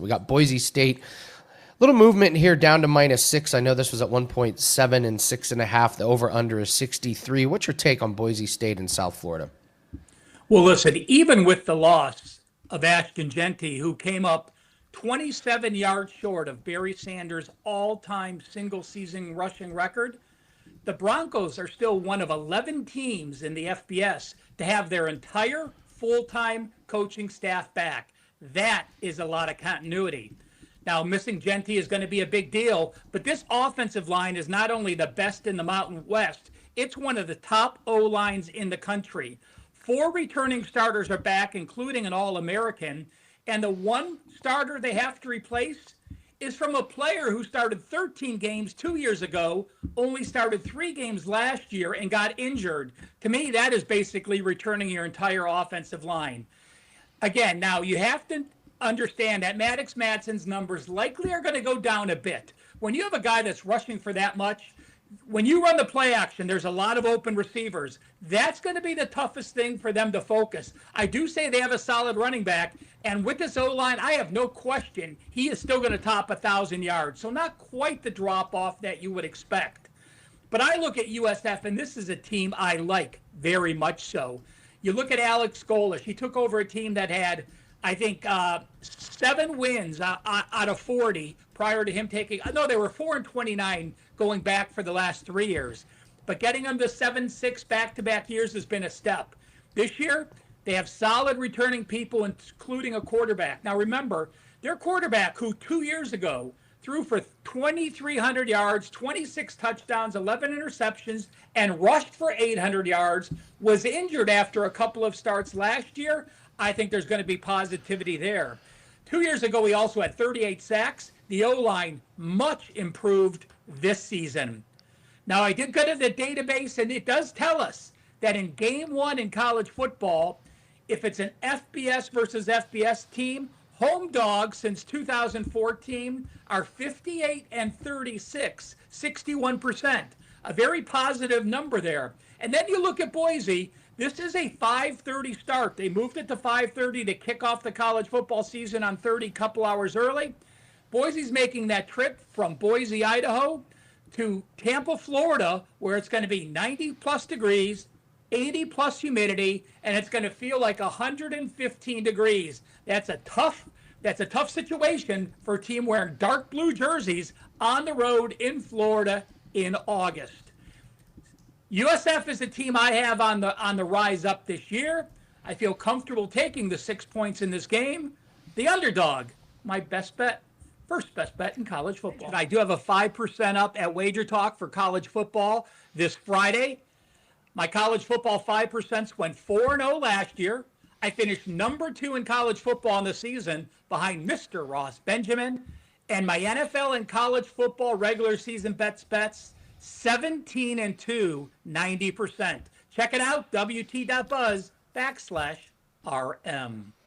We got Boise State. Little movement here down to -6. I know this was at 1.7 and 6.5. The over-under is 63. What's your take on Boise State in South Florida? Well, listen, even with the loss of Ashton Genty, who came up 27 yards short of Barry Sanders' all-time single-season rushing record, the Broncos are still one of 11 teams in the FBS to have their entire full-time coaching staff back. That is a lot of continuity. Now, missing Genty is going to be a big deal, but this offensive line is not only the best in the Mountain West, it's one of the top O-lines in the country. 4 returning starters are back, including an All-American, and the one starter they have to replace is from a player who started 13 games 2 years ago, only started 3 games last year, and got injured. To me, that is basically returning your entire offensive line. Again, now you have to understand that Maddox Madsen's numbers likely are going to go down a bit. When you have a guy that's rushing for that much, when you run the play action, there's a lot of open receivers. That's going to be the toughest thing for them to focus. I do say they have a solid running back, and with this O-line, I have no question he is still going to top 1,000 yards. So not quite the drop-off that you would expect. But I look at USF, and this is a team I like very much so. You look at Alex Golesh. He took over a team that had, I think, 7 wins out of 40 prior to him taking. No, they were 4-29 going back for the last 3 years. But getting them to 7-6 back-to-back years has been a step. This year, they have solid returning people, including a quarterback. Now, remember, their quarterback, who 2 years ago threw for 2,300 yards, 26 touchdowns, 11 interceptions, and rushed for 800 yards, was injured after a couple of starts last year. I think there's going to be positivity there. 2 years ago, he also had 38 sacks. The O-line much improved this season. Now, I did go to the database, and it does tell us that in Game 1 in college football, if it's an FBS versus FBS team, home dogs since 2014 are 58-36, 61%. A very positive number there. And then you look at Boise. This is a 5:30 start. They moved it to 5:30 to kick off the college football season on 30 couple hours early. Boise's making that trip from Boise, Idaho to Tampa, Florida, where it's going to be 90-plus degrees, 80-plus humidity, and it's going to feel like 115 degrees. That's a tough situation for a team wearing dark blue jerseys on the road in Florida in August. USF is a team I have on the rise up this year. I feel comfortable taking the 6 points in this game. The underdog, my best bet, first best bet in college football. I do have a 5% up at Wager Talk for college football this Friday. My college football 5% went 4-0 last year. I finished number 2 in college football in the season behind Mr. Ross Benjamin. And my NFL and college football regular season bets, 17-2, 90%. Check it out, WT.buzz/RM.